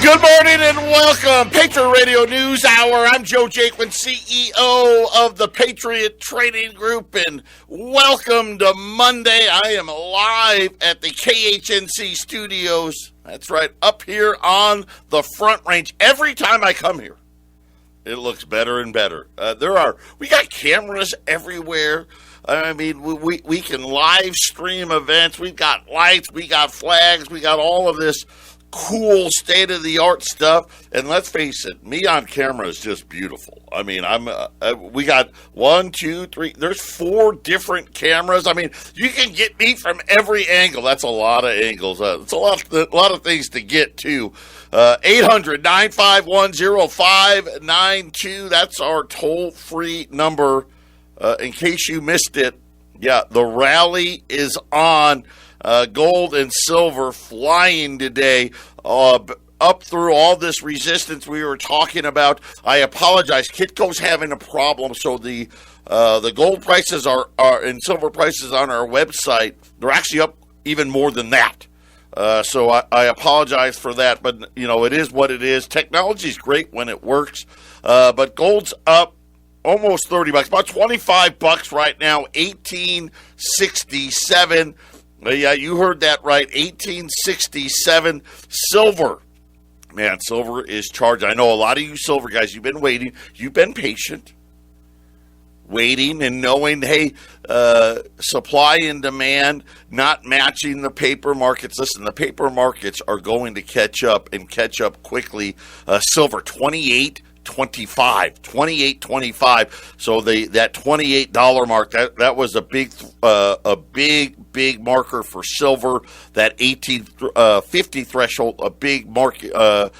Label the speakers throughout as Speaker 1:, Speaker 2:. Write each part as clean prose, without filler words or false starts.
Speaker 1: Good morning and welcome. Patriot Radio News Hour. I'm Joe Jaquin, CEO of the Patriot Trading Group, and welcome to Monday. I am live at the KHNC studios. That's right, up here on the Front Range. Every time I come here, it looks better and better. We got cameras everywhere. I mean, we can live stream events. We've got lights, we got flags, we got all of this cool state-of-the-art stuff, and let's face it, me on camera is just beautiful. I mean, we got 1, 2, 3, there's 4 different cameras. I mean, you can get me from every angle. That's a lot of angles. It's a lot of things to get to. 800-951-0592, that's our toll-free number. In case you missed it, yeah, the rally is on. Gold and silver flying today, up through all this resistance we were talking about. I apologize. Kitco's having a problem, so the gold prices are and silver prices on our website, they're actually up even more than that. So I apologize for that, but it is what it is. Technology's great when it works, but gold's up almost $30, about $25 right now, 1867. Yeah, you heard that right, 1867. Silver. Man, silver is charged. I know a lot of you silver guys, you've been waiting. You've been patient. Waiting and knowing, hey, supply and demand not matching the paper markets. Listen, the paper markets are going to catch up and catch up quickly. Silver, $28.25. So that $28 mark, that was a big marker for silver. That 1850 threshold, a big marker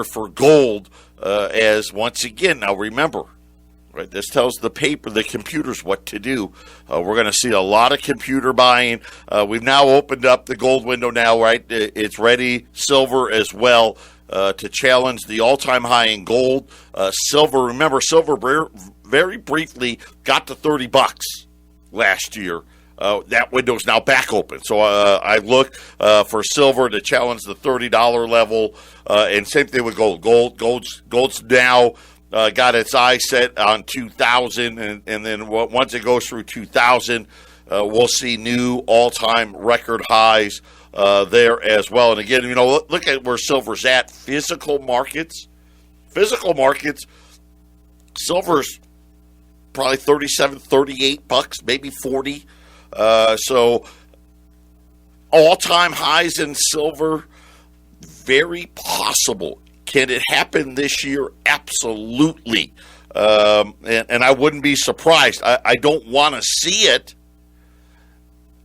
Speaker 1: for gold. As once again, now remember, right? This tells the computers what to do. We're going to see a lot of computer buying. We've now opened up the gold window now, right? It's ready. Silver as well. To challenge the all-time high in gold. Silver, remember, silver very briefly got to $30 last year. That window is now back open. So I look for silver to challenge the $30 level, and same thing with gold. Gold's now got its eye set on 2,000, and then once it goes through 2,000, we'll see new all-time record highs there as well. And again, look at where silver's at. Physical markets, silver's probably $37, $38, maybe $40. So all-time highs in silver, very possible. Can it happen this year? Absolutely. And I wouldn't be surprised. I don't want to see it,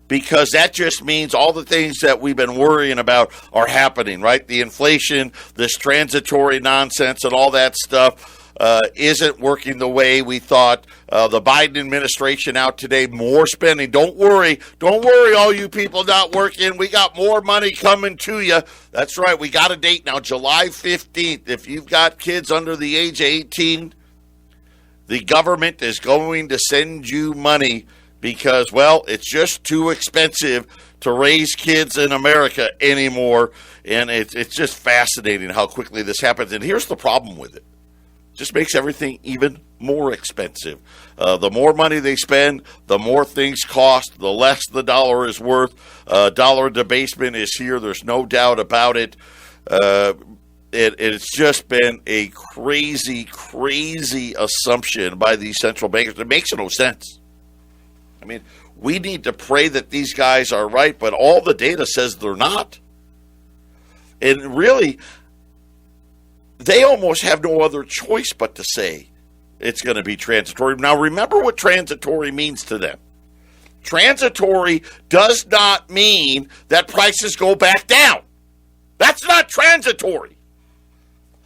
Speaker 1: because that just means all the things that we've been worrying about are happening, right? The inflation, this transitory nonsense, and all that stuff isn't working the way we thought. The Biden administration out today, more spending. Don't worry, all you people not working. We got more money coming to you. That's right, we got a date now, July 15th. If you've got kids under the age of 18, the government is going to send you money, because, well, it's just too expensive to raise kids in America anymore. And it's just fascinating how quickly this happens. And here's the problem with it. It just makes everything even more expensive. The more money they spend, the more things cost, the less the dollar is worth. Dollar debasement is here. There's no doubt about it. It's just been a crazy assumption by these central bankers. It makes no sense. I mean, we need to pray that these guys are right, but all the data says they're not. And really, they almost have no other choice but to say it's going to be transitory. Now, remember what transitory means to them. Transitory does not mean that prices go back down. That's not transitory.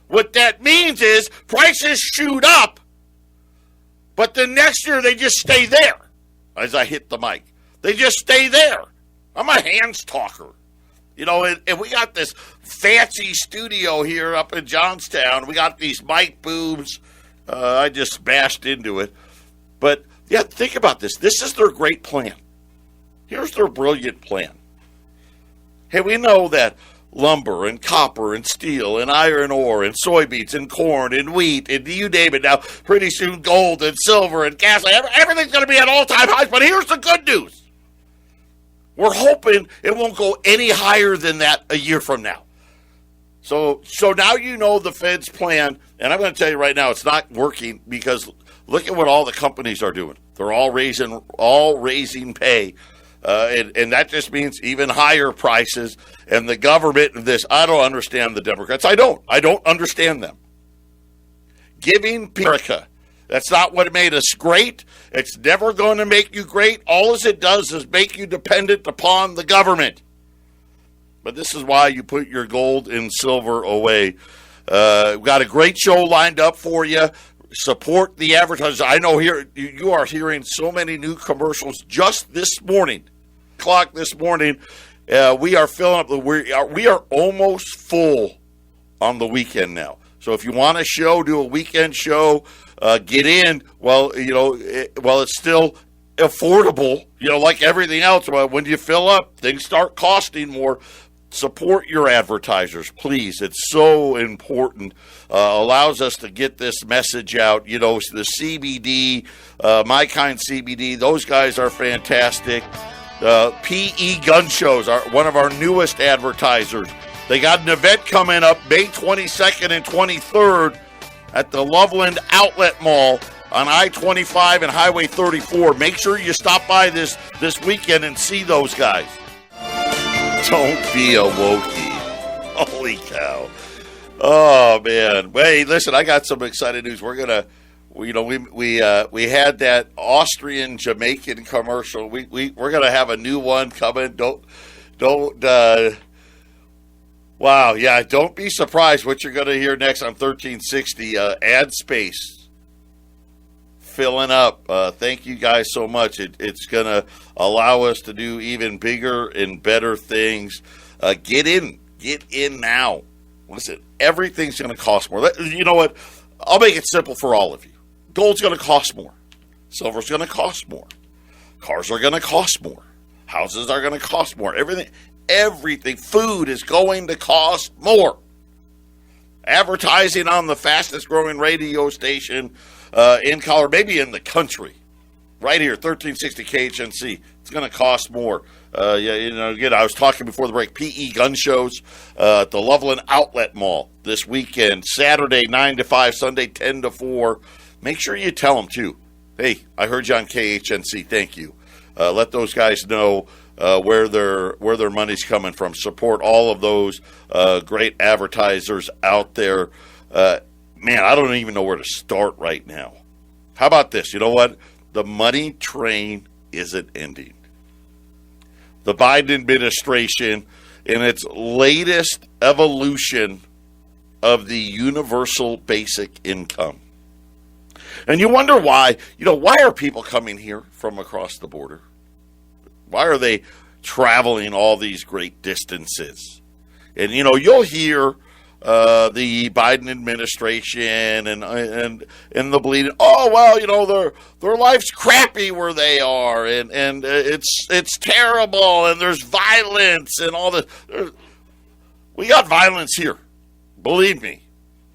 Speaker 1: What that means is prices shoot up, but the next year they just stay there. As I hit the mic, they just stay there. I'm a hands talker. And we got this fancy studio here up in Johnstown. We got these mic booms. I just smashed into it. But, yeah, think about this. This is their great plan. Here's their brilliant plan. Hey, we know that lumber and copper and steel and iron ore and soybeans and corn and wheat and you name it. Now, pretty soon gold and silver and gas, everything's going to be at all-time highs. But here's the good news. We're hoping it won't go any higher than that a year from now. So now you know the Fed's plan, and I'm going to tell you right now, it's not working because look at what all the companies are doing. They're all raising pay. And that just means even higher prices. And the government, I don't understand the Democrats. I don't understand them. Giving America, that's not what made us great. It's never going to make you great. All it does is make you dependent upon the government. But this is why you put your gold and silver away. We've got a great show lined up for you. Support the advertisers. I know here you are hearing so many new commercials just this morning. O'clock this morning, we are filling up. We are almost full on the weekend now. So if you want a show, do a weekend show. Get in. Well, it's still affordable. Like everything else. But when you fill up, things start costing more. Support your advertisers, please. It's so important. Allows us to get this message out. The CBD, My Kind CBD, those guys are fantastic. PE Gun Shows are one of our newest advertisers. They got an event coming up May 22nd and 23rd at the Loveland Outlet Mall on I-25 and Highway 34. Make sure you stop by this weekend and see those guys. Don't be a Wokey. Holy cow. Oh, man. Hey, listen, I got some exciting news. We're going to, we had that Austrian Jamaican commercial. We're going to have a new one coming. Don't be surprised what you're going to hear next on 1360. Ad space filling up. Thank you guys so much. It's going to allow us to do even bigger and better things. Get in now. Listen, everything's going to cost more. You know what? I'll make it simple for all of you. Gold's going to cost more. Silver's going to cost more. Cars are going to cost more. Houses are going to cost more. Everything. Food is going to cost more. Advertising on the fastest growing radio station in Colorado, maybe in the country, right here, 1360 KHNC. It's going to cost more. Again, I was talking before the break, PE Gun Shows at the Loveland Outlet Mall this weekend, Saturday 9 to 5, Sunday 10 to 4. Make sure you tell them, too. Hey, I heard you on KHNC. Thank you. Let those guys know where their money's coming from. Support all of those great advertisers out there. Man, I don't even know where to start right now. How about this? You know what? The money train isn't ending. The Biden administration, in its latest evolution of the universal basic income. And you wonder why, why are people coming here from across the border? Why are they traveling all these great distances? And, you'll hear the Biden administration and the bleeding. Oh, well, their life's crappy where they are, and it's terrible, and there's violence and all this. We got violence here. Believe me.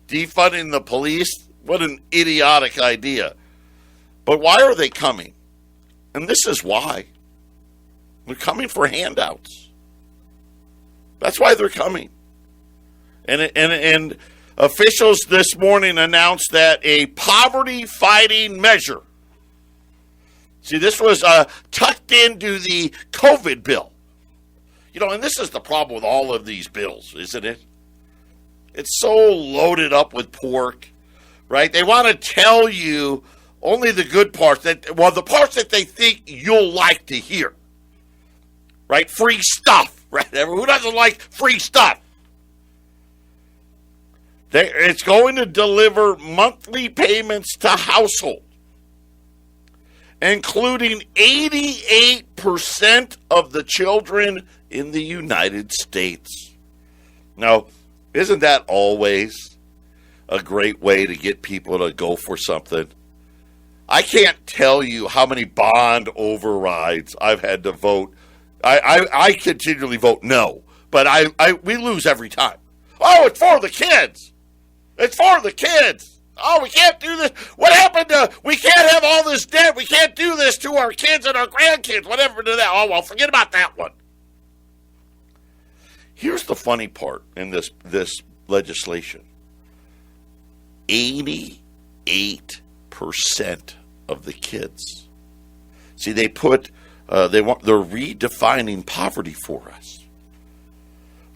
Speaker 1: Defunding the police, what an idiotic idea. But why are they coming? And this is why. They're coming for handouts. That's why they're coming. And officials this morning announced that a poverty-fighting measure. See, this was tucked into the COVID bill. And this is the problem with all of these bills, isn't it? It's so loaded up with pork, right? They want to tell you only the good parts, the parts that they think you'll like to hear, right? Free stuff, right? Who doesn't like free stuff? It's going to deliver monthly payments to households, including 88% of the children in the United States. Now, isn't that always a great way to get people to go for something? I can't tell you how many bond overrides I've had to vote. I continually vote no, but we lose every time. Oh, it's for the kids. It's for the kids. Oh, we can't do this. What happened to, we can't have all this debt. We can't do this to our kids and our grandkids. Whatever to that. Oh, well, forget about that one. Here's the funny part in this legislation. 88% of the kids. See, they're redefining poverty for us.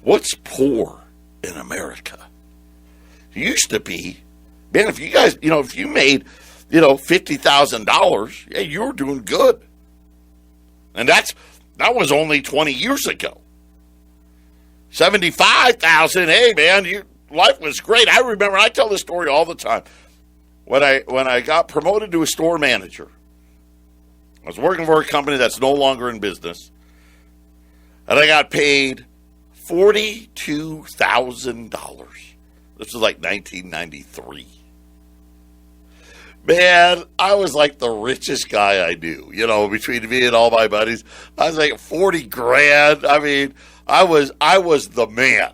Speaker 1: What's poor in America? It used to be, man, if you guys, if you made, $50,000, yeah, you were doing good. And that was only 20 years ago. 75,000, hey man, life was great. I remember, I tell this story all the time. When I got promoted to a store manager, I was working for a company that's no longer in business, and I got paid $42,000. This was like 1993. Man, I was like the richest guy I knew, between me and all my buddies. I was like 40 grand. I mean, I was the man,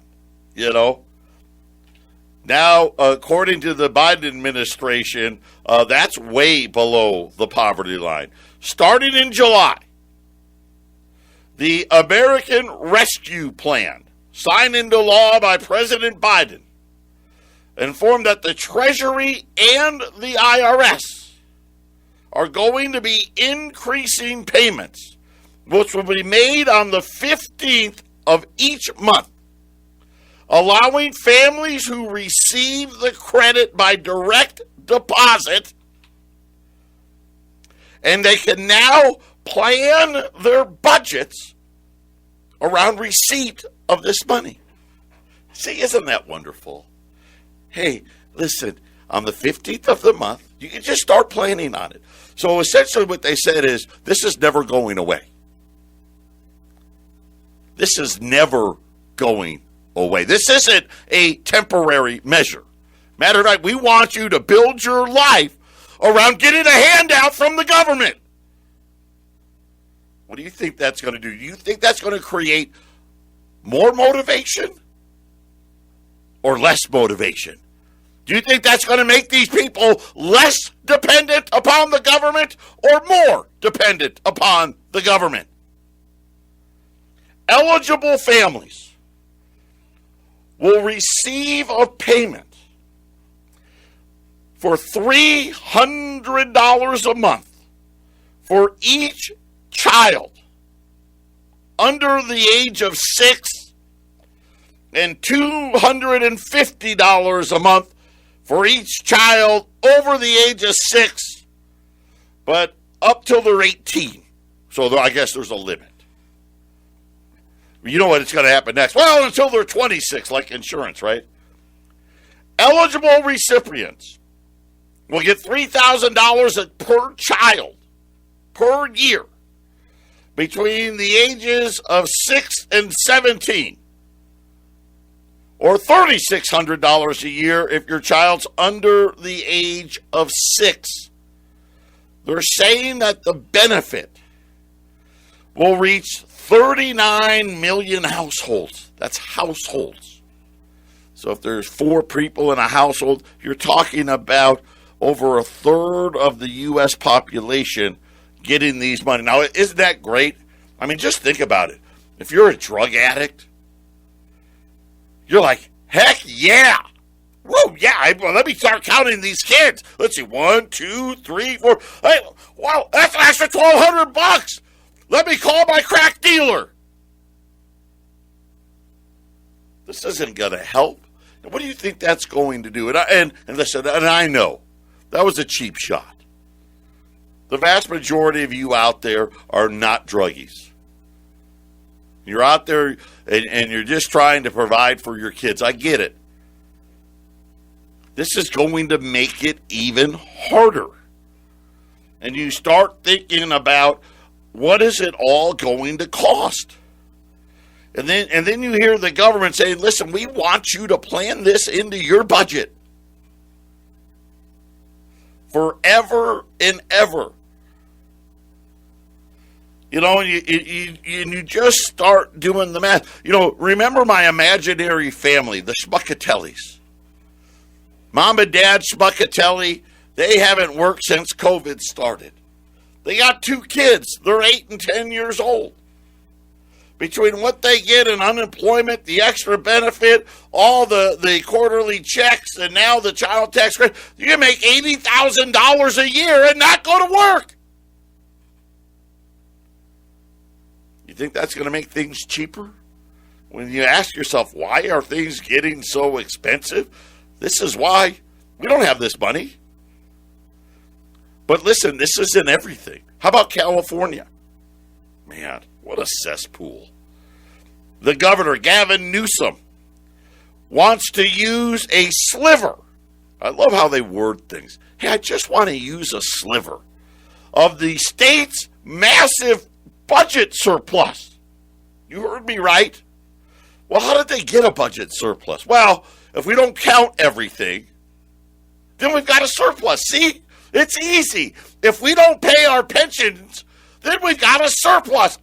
Speaker 1: Now, according to the Biden administration, that's way below the poverty line. Starting in July, the American Rescue Plan, signed into law by President Biden, informed that the Treasury and the IRS are going to be increasing payments, which will be made on the 15th of each month, allowing families who receive the credit by direct deposit, and they can now plan their budgets around receipt of this money. See, isn't that wonderful? Hey, listen, on the 15th of the month, you can just start planning on it. So essentially what they said is, this is never going away. This is never going away. This isn't a temporary measure. Matter of fact, we want you to build your life around getting a handout from the government. What do you think that's going to do? Do you think that's going to create more motivation or less motivation? Do you think that's going to make these people less dependent upon the government or more dependent upon the government? Eligible families will receive a payment for $300 a month for each child under the age of 6 and $250 a month for each child over the age of 6, but up till they're 18. So I guess there's a limit. You know what it's going to happen next? Well, until they're 26, like insurance, right? Eligible recipients will get $3,000 per child per year between the ages of 6 and 17, or $3,600 a year if your child's under the age of 6. They're saying that the benefit will reach 39 million households. That's households. So if there's 4 people in a household, you're talking about over a third of the U.S. population getting these money. Now, isn't that great? I mean, just think about it. If you're a drug addict, you're like, heck yeah. Whoa, yeah, let me start counting these kids. Let's see, 1, 2, 3, 4. Hey, wow, that's an extra $1,200. Let me call my crack dealer. This isn't going to help. What do you think that's going to do? And listen, and I know that was a cheap shot. The vast majority of you out there are not druggies. You're out there and you're just trying to provide for your kids. I get it. This is going to make it even harder. And you start thinking about, what is it all going to cost? And then you hear the government saying, listen, we want you to plan this into your budget. Forever and ever. You know, and you just start doing the math. You know, remember my imaginary family, the Schmuckatellis. Mom and Dad Schmuckatelli, they haven't worked since COVID started. They got 2 kids. They're 8 and 10 years old. Between what they get in unemployment, the extra benefit, all the quarterly checks, and now the child tax credit, you can make $80,000 a year and not go to work. You think that's going to make things cheaper? When you ask yourself, why are things getting so expensive? This is why. We don't have this money. But listen, this isn't everything. How about California? Man, what a cesspool. The governor, Gavin Newsom, wants to use a sliver. I love how they word things. Hey, I just want to use a sliver of the state's massive budget surplus. You heard me right. Well, how did they get a budget surplus? Well, if we don't count everything, then we've got a surplus. See? It's easy. If we don't pay our pensions, then we've got a surplus.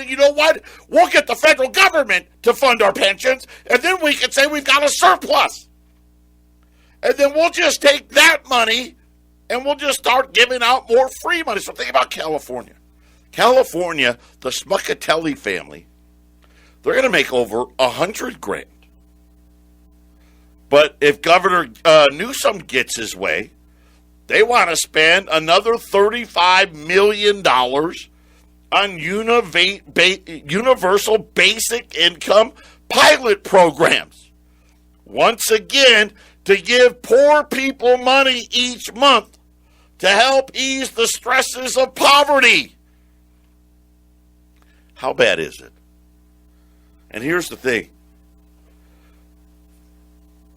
Speaker 1: You know what? We'll get the federal government to fund our pensions, and then we can say we've got a surplus. And then we'll just take that money, and we'll just start giving out more free money. So think about California. California, the Schmuckatelli family, they're going to make over $100,000. But if Governor Newsom gets his way, they want to spend another $35 million on universal basic income pilot programs. Once again, to give poor people money each month to help ease the stresses of poverty. How bad is it? And here's the thing.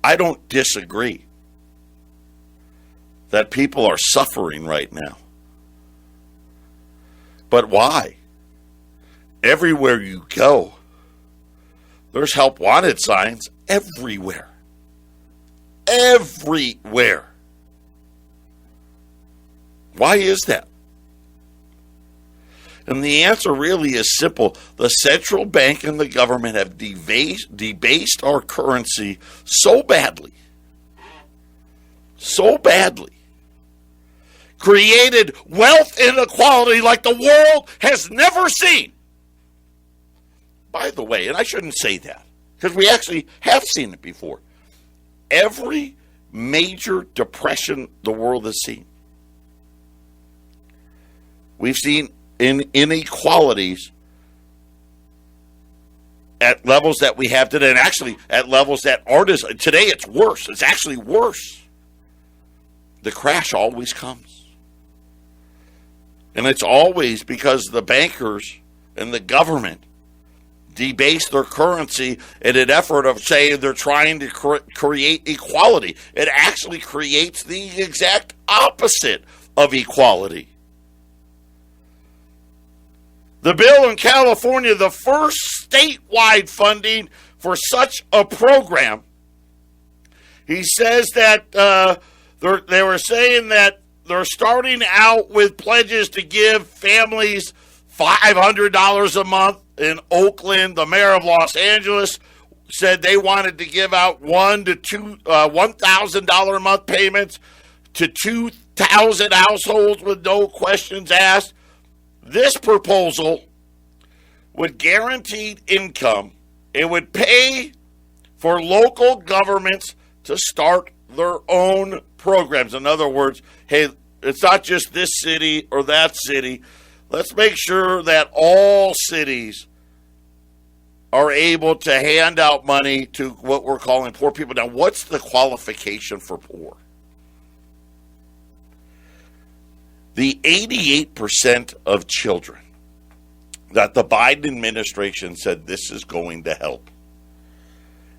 Speaker 1: I don't disagree that people are suffering right now. But why? Everywhere you go, there's help wanted signs everywhere. Everywhere. Why is that? And the answer really is simple. The central bank and the government have debased our currency so badly, created wealth inequality like the world has never seen. By the way, and I shouldn't say that, because we actually have seen it before. Every major depression the world has seen, we've seen inequalities at levels that we have today, and actually at levels that aren't as, today it's worse. It's actually worse. The crash always comes. And it's always because the bankers and the government debase their currency in an effort of saying they're trying to create equality. It actually creates the exact opposite of equality. The bill in California, the first statewide funding for such a program, he says that they were saying that they're starting out with pledges to give families $500 a month. In Oakland, the mayor of Los Angeles said they wanted to give out $1,000 a month payments to 2,000 households with no questions asked. This proposal would guarantee income. It would pay for local governments to start their own programs. In other words, hey, it's not just this city or that city. Let's make sure that all cities are able to hand out money to what we're calling poor people. Now, what's the qualification for poor? The 88% of children that the Biden administration said this is going to help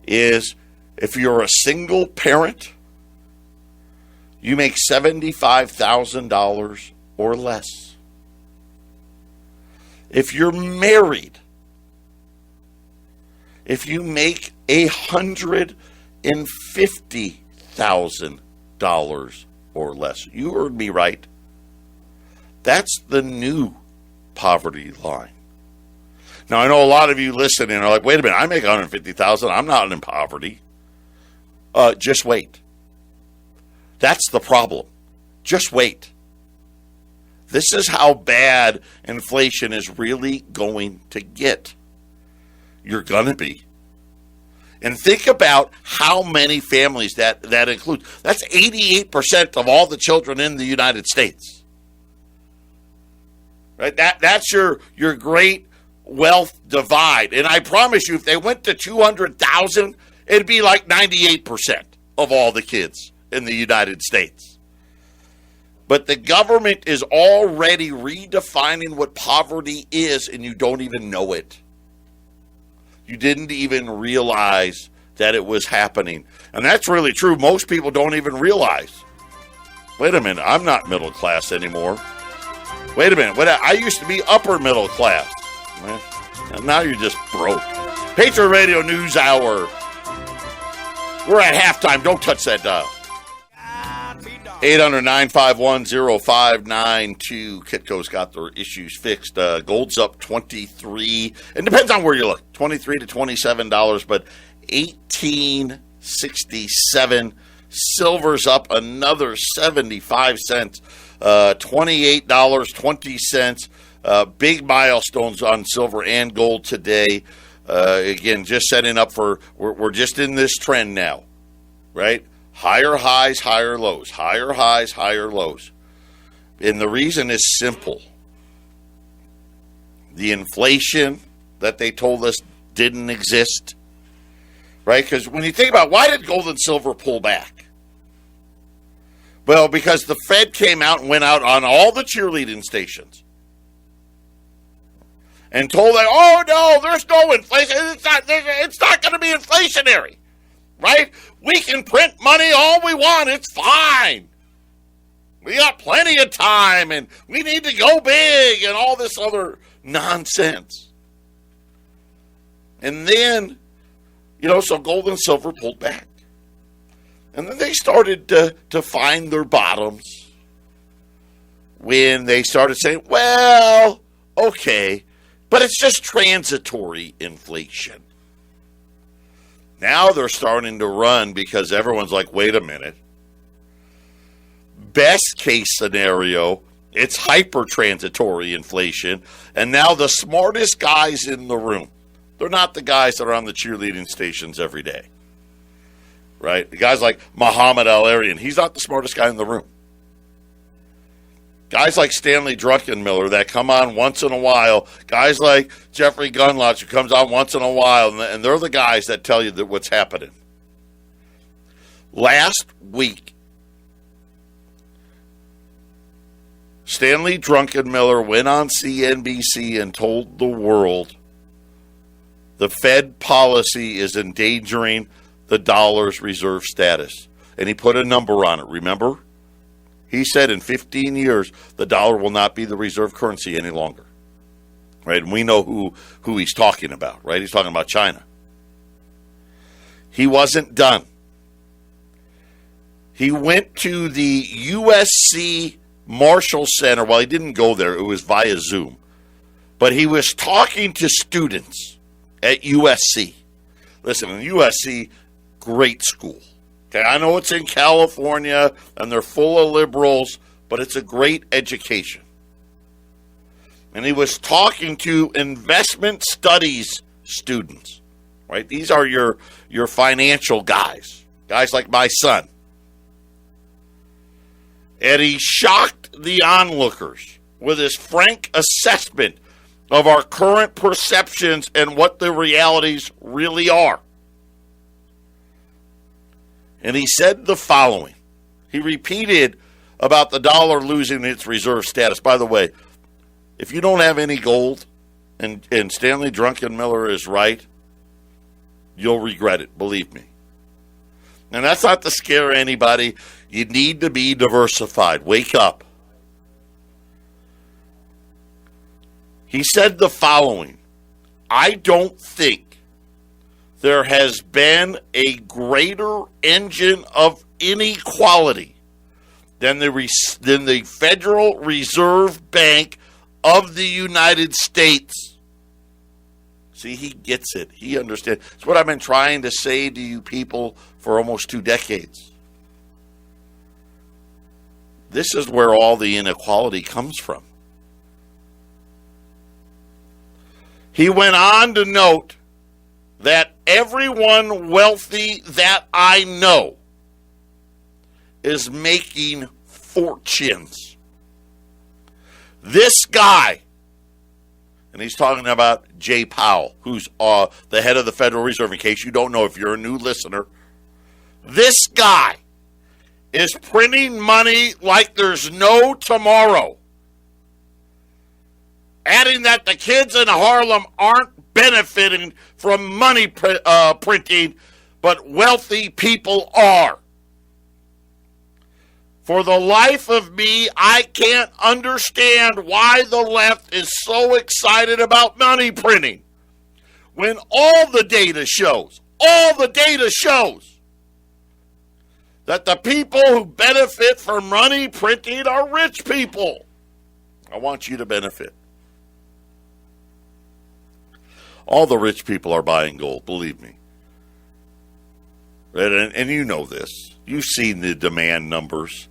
Speaker 1: is if you're a single parent, you make $75,000 or less. If you're married, if you make $150,000 or less, you heard me right. That's the new poverty line. Now, I know a lot of you listening are like, wait a minute, I make $150,000. I'm not in poverty. Just wait. That's the problem. Just wait. This is how bad inflation is really going to get. You're going to be. And think about how many families that includes. That's 88% of all the children in the United States. Right? That's your great wealth divide. And I promise you, if they went to 200,000, it'd be like 98% of all the kids in the United States. But the government is already redefining what poverty is, and you don't even know it. You didn't even realize that it was happening. And that's really true. Most people don't even realize. Wait a minute, I'm not middle class anymore. Wait a minute, I used to be upper middle class. And now you're just broke. Patriot Radio News Hour. We're at halftime. Don't touch that dial. 800-951-0592. Kitco's got their issues fixed. Gold's up 23. It depends on where you look. $23 to $27, but $18.67. Silver's up another 75 cents. $28.20. Big milestones on silver and gold today. Again, just setting up for, we're just in this trend now, right? Higher highs, higher lows. Higher highs, higher lows. And the reason is simple. The inflation that they told us didn't exist, right? Because when you think about why did gold and silver pull back? Well, because the Fed came out and went out on all the cheerleading stations and told them, oh, no, there's no inflation. It's not going to be inflationary, right? We can print money all we want. It's fine. We got plenty of time, and we need to go big and all this other nonsense. And then, so gold and silver pulled back. And then they started to find their bottoms when they started saying, well, okay, but it's just transitory inflation. Now they're starting to run because everyone's like, wait a minute. Best case scenario, it's hyper-transitory inflation, and now the smartest guys in the room, they're not the guys that are on the cheerleading stations every day, right? The guys like Muhammad Al-Arian, he's not the smartest guy in the room. Guys like Stanley Druckenmiller that come on once in a while, guys like Jeffrey Gunlotch who comes on once in a while, and they're the guys that tell you that what's happening. Last week, Stanley Druckenmiller went on CNBC and told the world the Fed policy is endangering the dollar's reserve status. And he put a number on it, remember? He said in 15 years, the dollar will not be the reserve currency any longer. Right? And we know who he's talking about, right? He's talking about China. He wasn't done. He went to the USC Marshall Center. Well, he didn't go there. It was via Zoom. But he was talking to students at USC. Listen, USC, great school. Okay, I know it's in California, and they're full of liberals, but it's a great education. And he was talking to investment studies students, right? These are your financial guys like my son. And he shocked the onlookers with his frank assessment of our current perceptions and what the realities really are. And he said the following. He repeated about the dollar losing its reserve status. By the way, if you don't have any gold and Stanley Druckenmiller is right, you'll regret it, believe me. And that's not to scare anybody. You need to be diversified. Wake up. He said the following. I don't think there has been a greater engine of inequality than the Federal Reserve Bank of the United States. See, he gets it. He understands. It's what I've been trying to say to you people for almost 2 decades. This is where all the inequality comes from. He went on to note that everyone wealthy that I know is making fortunes. This guy, and he's talking about Jay Powell, who's the head of the Federal Reserve, in case you don't know, if you're a new listener. This guy is printing money like there's no tomorrow. Adding that the kids in Harlem aren't benefiting from money printing, but wealthy people are. For the life of me, I can't understand why the left is so excited about money printing, when all the data shows that the people who benefit from money printing are rich people. I want you to benefit. All the rich people are buying gold, believe me. And you know this. You've seen the demand numbers.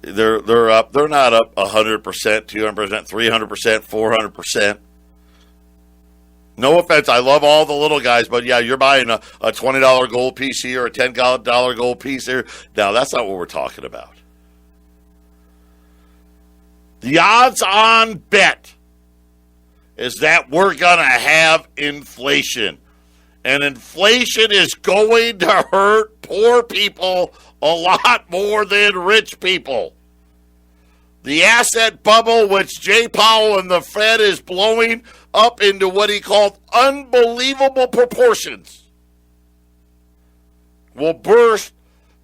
Speaker 1: They're up. They're not up 100%, 200%, 300%, 400%. No offense, I love all the little guys, but yeah, you're buying a $20 gold piece here, a $10 gold piece here. Now, that's not what we're talking about. The odds-on bet is that we're going to have inflation. And inflation is going to hurt poor people a lot more than rich people. The asset bubble, which Jay Powell and the Fed is blowing up into what he called unbelievable proportions, will burst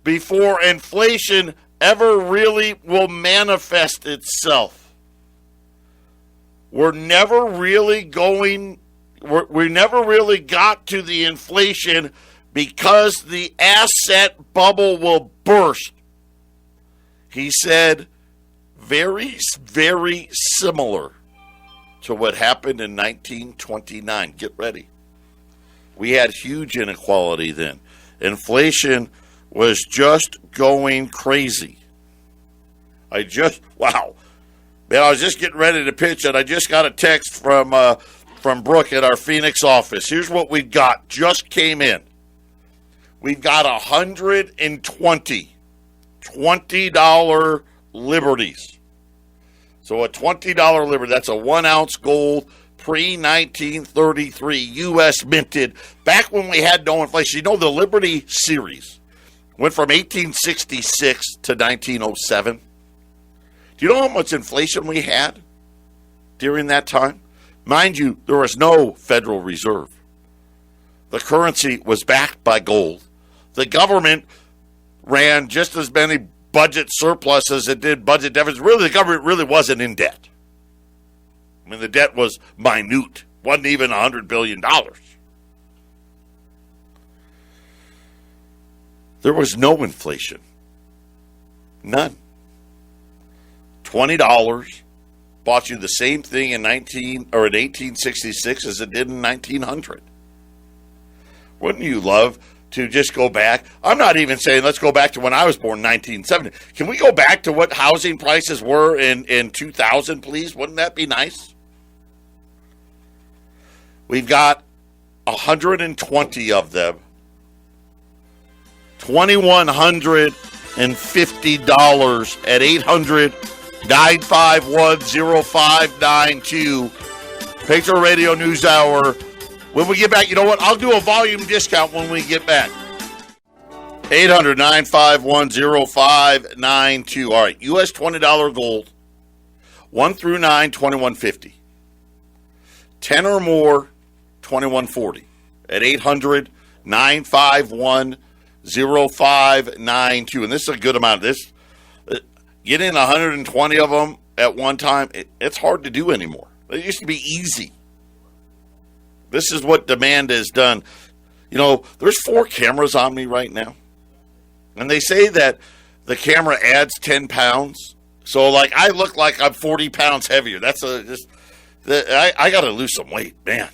Speaker 1: before inflation ever really will manifest itself. We never really got to the inflation because the asset bubble will burst. He said, very, very similar to what happened in 1929. Get ready. We had huge inequality then. Inflation was just going crazy. Wow. Man, I was just getting ready to pitch, and I just got a text from Brooke at our Phoenix office. Here's what we've got. Just came in. We've got 120 $20 liberties. So a $20 liberty, that's a 1 ounce gold, pre-1933, U.S. minted. Back when we had no inflation. You know, the Liberty series went from 1866 to 1907. Do you know how much inflation we had during that time? Mind you, there was no Federal Reserve. The currency was backed by gold. The government ran just as many budget surplus as it did budget deficits. Really, the government really wasn't in debt. I mean, the debt was minute. Wasn't even $100 billion. There was no inflation. None. $20 bought you the same thing in 1866 as it did in 1900. Wouldn't you love to just go back? I'm not even saying let's go back to when I was born, 1970. Can we go back to what housing prices were in 2000, please? Wouldn't that be nice? We've got 120 of them. $2,150 at 800-951-0592. Patriot Radio News Hour. When we get back, you know what? I'll do a volume discount when we get back. 800-951-0592. All right, U.S. $20 gold. 1 through 9, $2,150. 10 or more, $2,140. At 800-951-0592. And this is a good amount of this. Getting 120 of them at one time, it's hard to do anymore. It used to be easy. This is what demand has done. You know, there's 4 cameras on me right now. And they say that the camera adds 10 pounds. So, like, I look like I'm 40 pounds heavier. I got to lose some weight, man.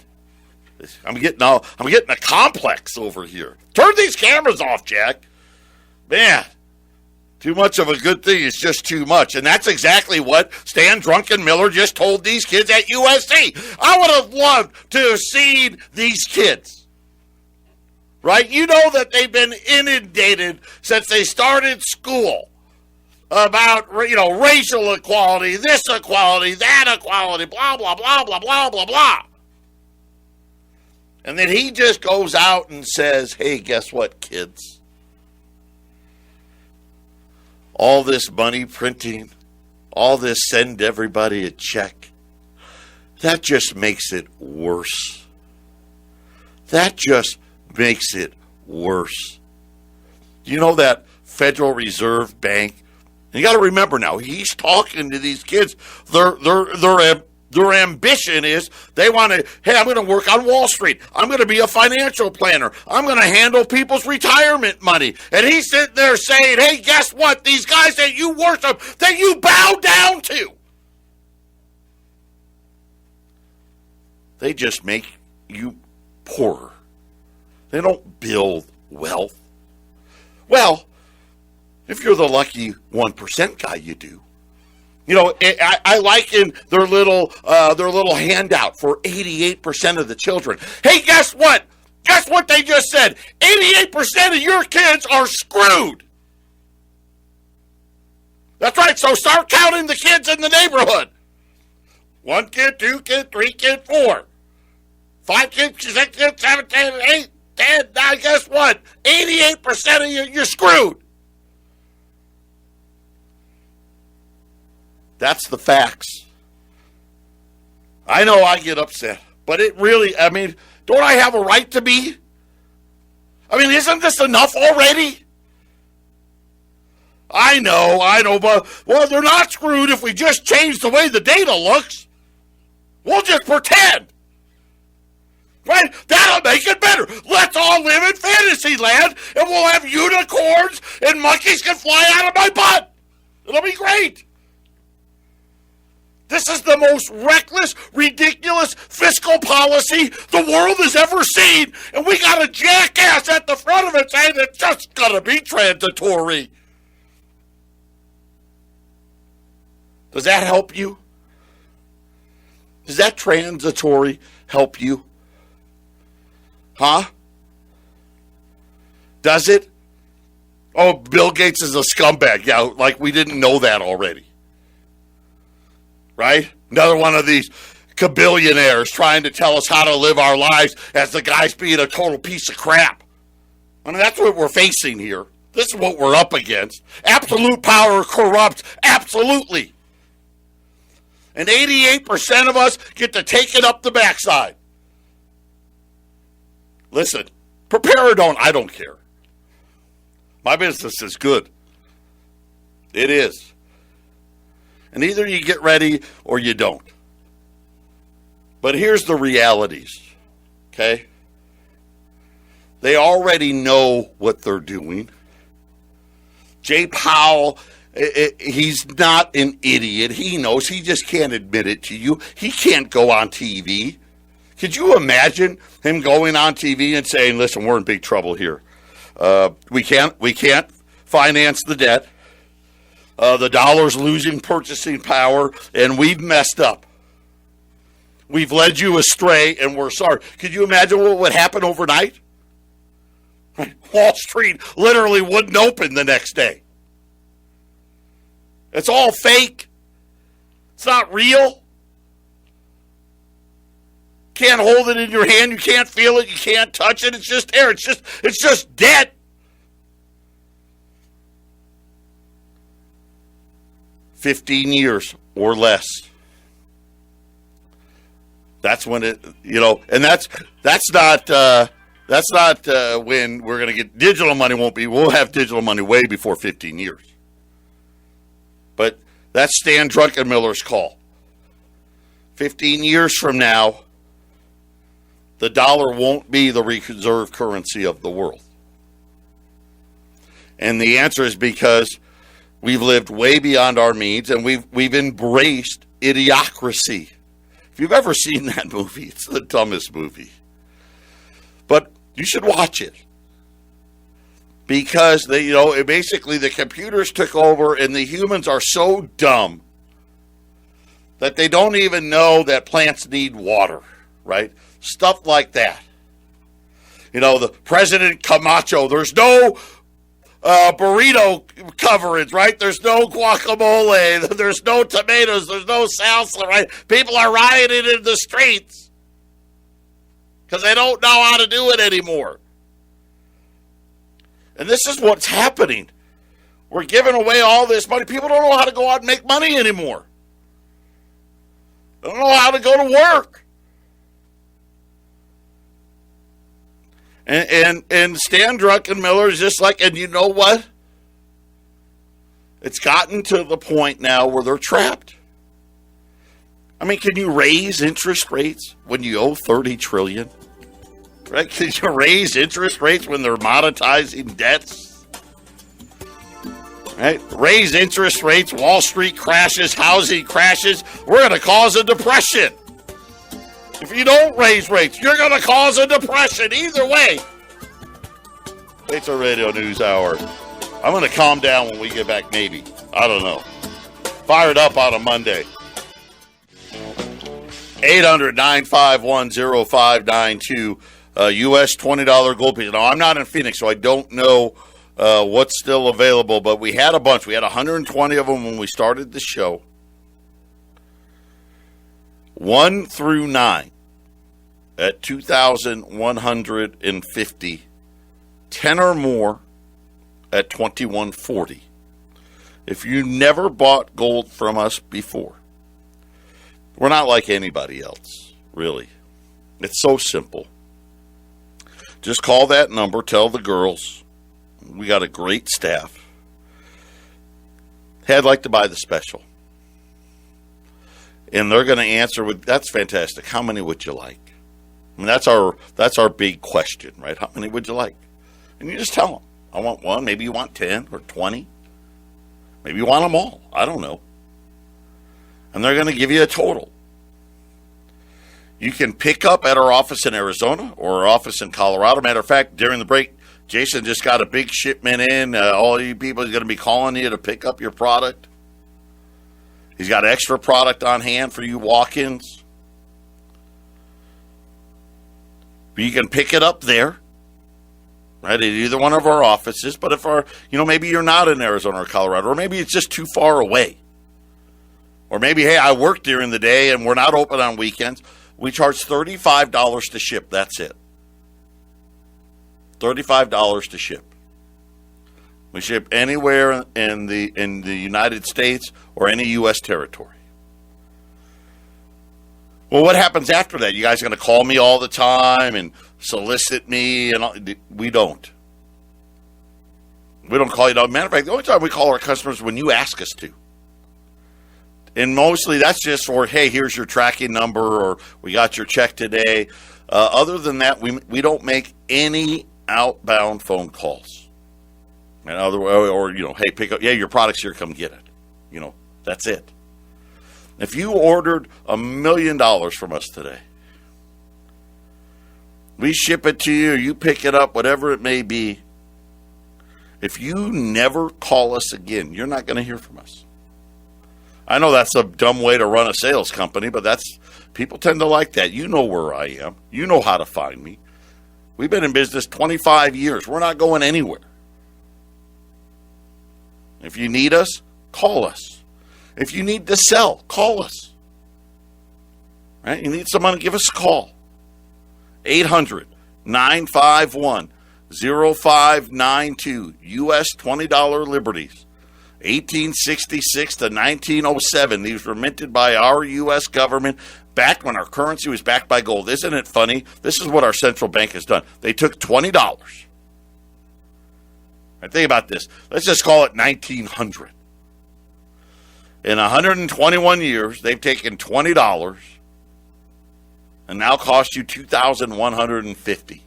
Speaker 1: I'm getting a complex over here. Turn these cameras off, Jack. Man, too much of a good thing is just too much. And that's exactly what Stan Druckenmiller just told these kids at USC. I would have loved to have seen these kids. Right? You know that they've been inundated since they started school about, racial equality, this equality, that equality, blah, blah, blah, blah, blah, blah, blah. And then he just goes out and says, hey, guess what, kids? All this money printing, all this send everybody a check, that just makes it worse. That just makes it worse. You know that Federal Reserve Bank? And you got to remember now, he's talking to these kids. Their ambition is they want to, hey, I'm going to work on Wall Street. I'm going to be a financial planner. I'm going to handle people's retirement money. And he's sitting there saying, hey, guess what? These guys that you worship, that you bow down to, they just make you poorer. They don't build wealth. Well, if you're the lucky 1% guy, you do. I liken their little handout for 88% of the children. Hey, guess what? Guess what they just said? 88% of your kids are screwed. That's right. So start counting the kids in the neighborhood. 1 kid, 2 kid, 3 kid, 4. 5 kids, 6 kids, 7, 8, 10. Now guess what? 88% of you, you're screwed. That's the facts. I know I get upset, but it really, don't I have a right to be? Isn't this enough already? I know, but, well, they're not screwed if we just change the way the data looks. We'll just pretend. Right? That'll make it better. Let's all live in fantasy land, and we'll have unicorns, and monkeys can fly out of my butt. It'll be great. This is the most reckless, ridiculous fiscal policy the world has ever seen. And we got a jackass at the front of it saying it's just going to be transitory. Does that help you? Does that transitory help you? Huh? Does it? Oh, Bill Gates is a scumbag. Yeah, like we didn't know that already. Right? Another one of these kabillionaires trying to tell us how to live our lives as the guy's being a total piece of crap. That's what we're facing here. This is what we're up against. Absolute power corrupts. Absolutely. And 88% of us get to take it up the backside. Listen, prepare or don't, I don't care. My business is good. It is. And either you get ready or you don't. But here's the realities, okay? They already know what they're doing. Jay Powell, he's not an idiot. He knows. He just can't admit it to you. He can't go on TV. Could you imagine him going on TV and saying, listen, we're in big trouble here. We can't finance the debt. The dollar's losing purchasing power, and we've messed up. We've led you astray, and we're sorry. Could you imagine what would happen overnight? Wall Street literally wouldn't open the next day. It's all fake. It's not real. Can't hold it in your hand. You can't feel it. You can't touch it. It's just air. It's just dead. $15 years or less. That's when it, and that's not when we're going to get digital money. We'll have digital money way before 15 years. But that's Stan Druckenmiller's call. 15 years from now, the dollar won't be the reserve currency of the world. And the answer is because We've lived way beyond our means, and we've embraced Idiocracy. If you've ever seen that movie, it's the dumbest movie. But you should watch it. Because basically the computers took over and the humans are so dumb that they don't even know that plants need water, right? Stuff like that. The President Camacho, there's no burrito coverage, right? There's no guacamole, there's no tomatoes, there's no salsa, right? People are rioting in the streets because they don't know how to do it anymore. And this is what's happening. We're giving away all this money. People don't know how to go out and make money anymore. They don't know how to go to work. And Stan Druckenmiller is just like, and you know what? It's gotten to the point now where they're trapped. I mean, can you raise interest rates when you owe $30 trillion? Right? Can you raise interest rates when they're monetizing debts? Right? Raise interest rates, Wall Street crashes, housing crashes. We're going to cause a depression. If you don't raise rates, you're going to cause a depression either way. It's a radio news hour. I'm going to calm down when we get back, maybe. I don't know. Fired up on a Monday. 800-951-0592. U.S. $20 gold piece. Now, I'm not in Phoenix, so I don't know what's still available, but we had a bunch. We had 120 of them when we started the show. 1 through 9 at 2,150. 10 or more at 2,140. If you never bought gold from us before, we're not like anybody else, really. It's so simple. Just call that number, tell the girls, we got a great staff. Hey, I'd like to buy the special. And they're going to answer with, that's fantastic. How many would you like? I mean, that's our big question, right? How many would you like? And you just tell them, I want one. Maybe you want 10 or 20. Maybe you want them all. I don't know. And they're going to give you a total. You can pick up at our office in Arizona or our office in Colorado. Matter of fact, during the break, Jason just got a big shipment in. All you people is going to be calling you to pick up your product. He's got extra product on hand for you walk-ins. But you can pick it up there, right, at either one of our offices. But if maybe you're not in Arizona or Colorado, or maybe it's just too far away. Or maybe, hey, I work during the day and we're not open on weekends. We charge $35 to ship. That's it. $35 to ship. We ship anywhere in the United States or any U.S. territory. Well, what happens after that? You guys are going to call me all the time and solicit me? And all? We don't. We don't call you. Matter of fact, the only time we call our customers is when you ask us to. And mostly that's just for, hey, here's your tracking number, or we got your check today. Other than that, we don't make any outbound phone calls. And hey, pick up, your product's here, come get it. That's it. If you ordered $1 million from us today, we ship it to you, you pick it up, whatever it may be. If you never call us again, you're not going to hear from us. I know that's a dumb way to run a sales company, but people tend to like that. You know where I am. You know how to find me. We've been in business 25 years. We're not going anywhere. If you need us, call us. If you need to sell, call us. Right? You need someone to give us a call. 800-951-0592. U.S. $20 Liberties. 1866 to 1907. These were minted by our U.S. government back when our currency was backed by gold. Isn't it funny? This is what our central bank has done. They took $20. Right, think about this. Let's just call it 1900. In 121 years, they've taken $20 and now cost you $2,150.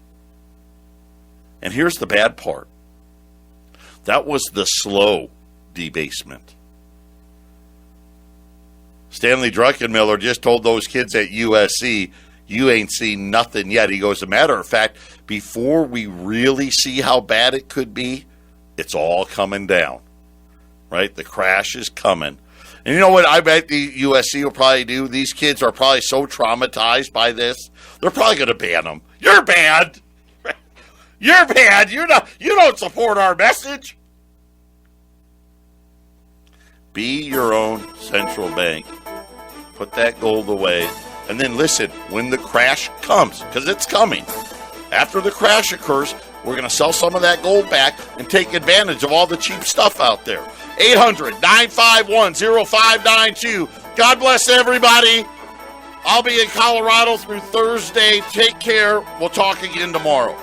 Speaker 1: And here's the bad part. That was the slow debasement. Stanley Druckenmiller just told those kids at USC, you ain't seen nothing yet. He goes, as a matter of fact, before we really see how bad it could be, it's all coming down, right? The crash is coming. And you know what I bet the USC will probably do? These kids are probably so traumatized by this, they're probably going to ban them. You're banned. You're banned. You don't support our message. Be your own central bank. Put that gold away. And then listen, when the crash comes, because it's coming, after the crash occurs, we're going to sell some of that gold back and take advantage of all the cheap stuff out there. 800-951-0592. God bless everybody. I'll be in Colorado through Thursday. Take care. We'll talk again tomorrow.